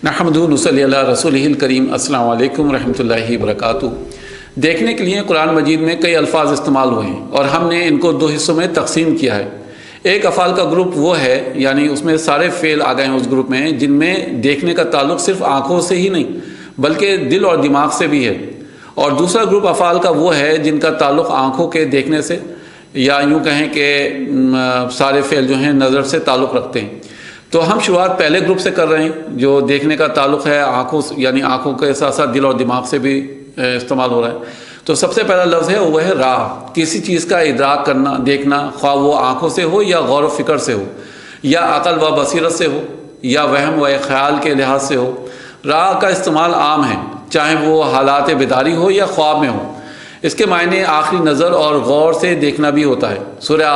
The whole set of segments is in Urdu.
نحمدہ نصلی علی رسولہ الکریم۔ السلام علیکم ورحمۃ اللہ وبرکاتہ۔ دیکھنے کے لیے قرآن مجید میں کئی الفاظ استعمال ہوئے ہیں اور ہم نے ان کو دو حصوں میں تقسیم کیا ہے۔ ایک افعال کا گروپ وہ ہے، یعنی اس میں سارے فعل آ گئے ہیں اس گروپ میں، جن میں دیکھنے کا تعلق صرف آنکھوں سے ہی نہیں بلکہ دل اور دماغ سے بھی ہے، اور دوسرا گروپ افعال کا وہ ہے جن کا تعلق آنکھوں کے دیکھنے سے، یا یوں کہیں کہ سارے فعل جو ہیں نظر سے تعلق رکھتے ہیں۔ تو ہم شروعات پہلے گروپ سے کر رہے ہیں جو دیکھنے کا تعلق ہے آنکھوں سے، یعنی آنکھوں کے ساتھ ساتھ دل اور دماغ سے بھی استعمال ہو رہا ہے۔ تو سب سے پہلا لفظ ہے وہ ہے را، کسی چیز کا ادراک کرنا، دیکھنا، خواہ وہ آنکھوں سے ہو یا غور و فکر سے ہو، یا عقل و بصیرت سے ہو، یا وہم و خیال کے لحاظ سے ہو۔ را کا استعمال عام ہے، چاہے وہ حالات بیداری ہو یا خواب میں ہو۔ اس کے معنی آخری نظر اور غور سے دیکھنا بھی ہوتا ہے۔ سورہ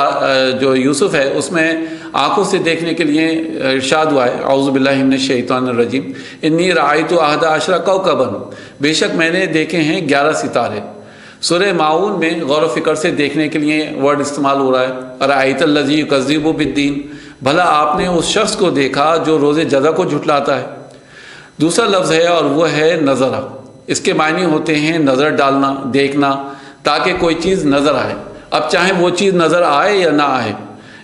جو یوسف ہے اس میں آنکھوں سے دیکھنے کے لیے ارشاد ہوا ہے، اعوذ باللہ من الشیطان الرجیم، انی رأیت احد عشر کوکبا، بے شک میں نے دیکھے ہیں 11 ستارے۔ سورہ ماعون میں غور و فکر سے دیکھنے کے لیے ورڈ استعمال ہو رہا ہے، ارأیت الذی یکذب بالدین، بھلا آپ نے اس شخص کو دیکھا جو روز جزا کو جھٹلاتا ہے۔ دوسرا لفظ ہے اور وہ ہے نظرہ، اس کے معنی ہوتے ہیں نظر ڈالنا، دیکھنا، تاکہ کوئی چیز نظر آئے، اب چاہے وہ چیز نظر آئے یا نہ آئے۔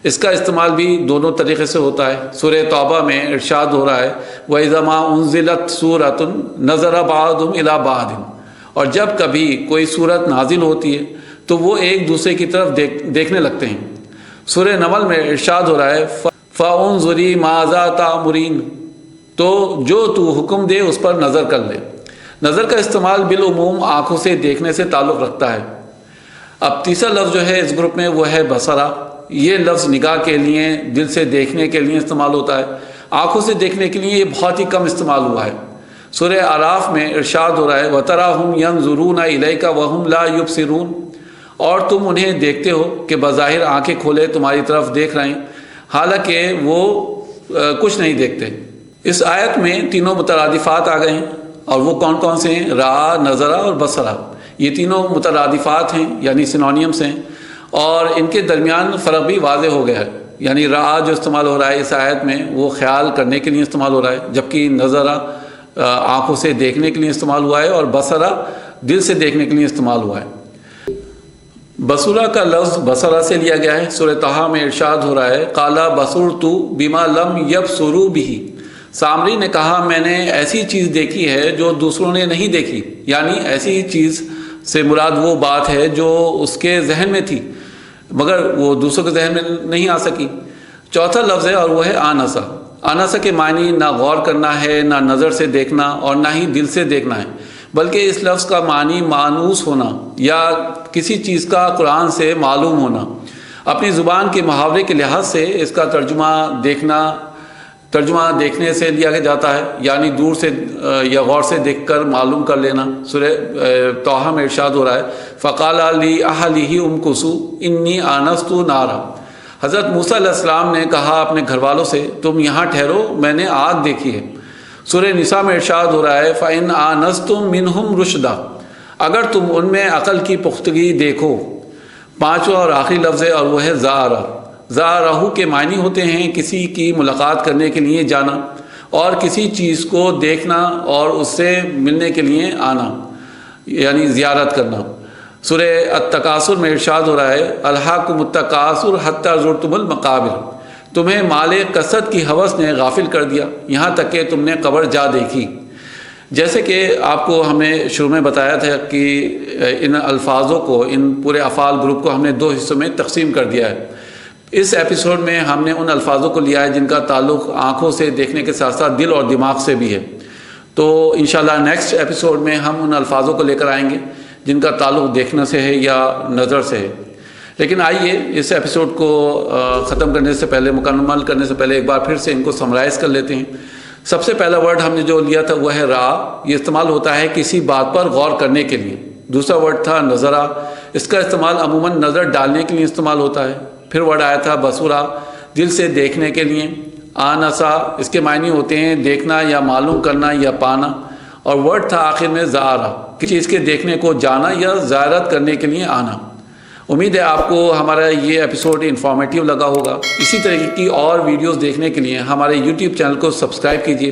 اس کا استعمال بھی دونوں طریقے سے ہوتا ہے۔ سورہ توبہ میں ارشاد ہو رہا ہے، وَإِذَا مَا أُنزِلَتْ سُورَةٌ نَظَرَ بَعْضُهُمْ إِلَى بَعْضٍ، اور جب کبھی کوئی صورت نازل ہوتی ہے تو وہ ایک دوسرے کی طرف دیکھنے لگتے ہیں۔ سورہ نمل میں ارشاد ہو رہا ہے، فَانظُرِي مَاذَا تَأْمُرِينَ، تو جو تو حکم دے اس پر نظر کر لے۔ نظر کا استعمال بالعموم آنکھوں سے دیکھنے سے تعلق رکھتا ہے۔ اب تیسرا لفظ جو ہے اس گروپ میں وہ ہے بصرہ۔ یہ لفظ نگاہ کے لیے، دل سے دیکھنے کے لیے استعمال ہوتا ہے، آنکھوں سے دیکھنے کے لیے یہ بہت ہی کم استعمال ہوا ہے۔ سورہ اعراف میں ارشاد ہو رہا ہے، وَتَرَاهُمْ يَنظُرُونَ إِلَيْكَ وَهُمْ لَا يُبْصِرُونَ، اور تم انہیں دیکھتے ہو کہ بظاہر آنکھیں کھولے تمہاری طرف دیکھ رہے ہیں حالانکہ وہ کچھ نہیں دیکھتے۔ اس آیت میں تینوں مترادفات آ گئے ہیں، اور وہ کون کون سے ہیں؟ را، نظرہ اور بصرہ۔ یہ تینوں مترادفات ہیں، یعنی سینونیمس ہیں، اور ان کے درمیان فرق بھی واضح ہو گیا ہے۔ یعنی را جو استعمال ہو رہا ہے اس آیت میں وہ خیال کرنے کے لیے استعمال ہو رہا ہے، جبکہ نظرہ آنکھوں سے دیکھنے کے لیے استعمال ہوا ہے، اور بصرہ دل سے دیکھنے کے لیے استعمال ہوا ہے۔ بصورہ کا لفظ بصرہ سے لیا گیا ہے۔ سورہ طٰہٰ میں ارشاد ہو رہا ہے، قَالَ بَصُرْتُ بِمَا لَمْ يَبْصُرُوا بِهِ، سامری نے کہا میں نے ایسی چیز دیکھی ہے جو دوسروں نے نہیں دیکھی، یعنی ایسی چیز سے مراد وہ بات ہے جو اس کے ذہن میں تھی مگر وہ دوسروں کے ذہن میں نہیں آ سکی۔ چوتھا لفظ ہے اور وہ ہے آنسا۔ آنسا کے معنی نہ غور کرنا ہے، نہ نظر سے دیکھنا، اور نہ ہی دل سے دیکھنا ہے، بلکہ اس لفظ کا معنی مانوس ہونا یا کسی چیز کا قرآن سے معلوم ہونا۔ اپنی زبان کے محاورے کے لحاظ سے اس کا ترجمہ دیکھنے سے لیا جاتا ہے، یعنی دور سے یا غور سے دیکھ کر معلوم کر لینا۔ سورہ طٰہٰ میں ارشاد ہو رہا ہے، فَقَالَ لِأَهْلِهِ امْكُثُوا إِنِّي آنَسْتُ نَارًا، حضرت موسیٰ علیہ السلام نے کہا اپنے گھر والوں سے تم یہاں ٹھہرو، میں نے آگ دیکھی ہے۔ سورہ نساء میں ارشاد ہو رہا ہے، فَإِنْ آنَسْتُم مِّنْهُمْ رُشْدًا، اگر تم ان میں عقل کی پختگی دیکھو۔ پانچواں اور آخری لفظ ہے اور وہ ہے زارہ۔ زارہ کے معنی ہوتے ہیں کسی کی ملاقات کرنے کے لیے جانا، اور کسی چیز کو دیکھنا اور اس سے ملنے کے لیے آنا، یعنی زیارت کرنا۔ سورہ التکاثر میں ارشاد ہو رہا ہے، الہاکم التکاثر حتی زرتم المقابر، تمہیں مال کثرت کی ہوس نے غافل کر دیا یہاں تک کہ تم نے قبر جا دیکھی۔ جیسے کہ آپ کو ہم نے شروع میں بتایا تھا کہ ان الفاظوں کو، ان پورے افعال گروپ کو ہم نے دو حصوں میں تقسیم کر دیا ہے۔ اس ایپیسوڈ میں ہم نے ان الفاظوں کو لیا ہے جن کا تعلق آنکھوں سے دیکھنے کے ساتھ ساتھ دل اور دماغ سے بھی ہے۔ تو انشاءاللہ نیکسٹ ایپیسوڈ میں ہم ان الفاظوں کو لے کر آئیں گے جن کا تعلق دیکھنے سے ہے یا نظر سے ہے۔ لیکن آئیے اس ایپیسوڈ کو ختم کرنے سے پہلے، مکمل کرنے سے پہلے ایک بار پھر سے ان کو سمرائز کر لیتے ہیں۔ سب سے پہلا ورڈ ہم نے جو لیا تھا وہ ہے را، یہ استعمال ہوتا ہے کسی بات پر غور کرنے کے لیے۔ دوسرا ورڈ تھا نظرہ، اس کا استعمال عموماً نظر ڈالنے کے لیے استعمال ہوتا ہے۔ پھر ورڈ آیا تھا بصورہ، دل سے دیکھنے کے لیے۔ آنسا، اس کے معنی ہوتے ہیں دیکھنا یا معلوم کرنا یا پانا۔ اور ورڈ تھا آخر میں زارہ، کسی چیز کے دیکھنے کو جانا یا زیارت کرنے کے لیے آنا۔ امید ہے آپ کو ہمارا یہ ایپیسوڈ انفارمیٹیو لگا ہوگا۔ اسی طرح کی اور ویڈیوز دیکھنے کے لیے ہمارے یوٹیوب چینل کو سبسکرائب کیجیے۔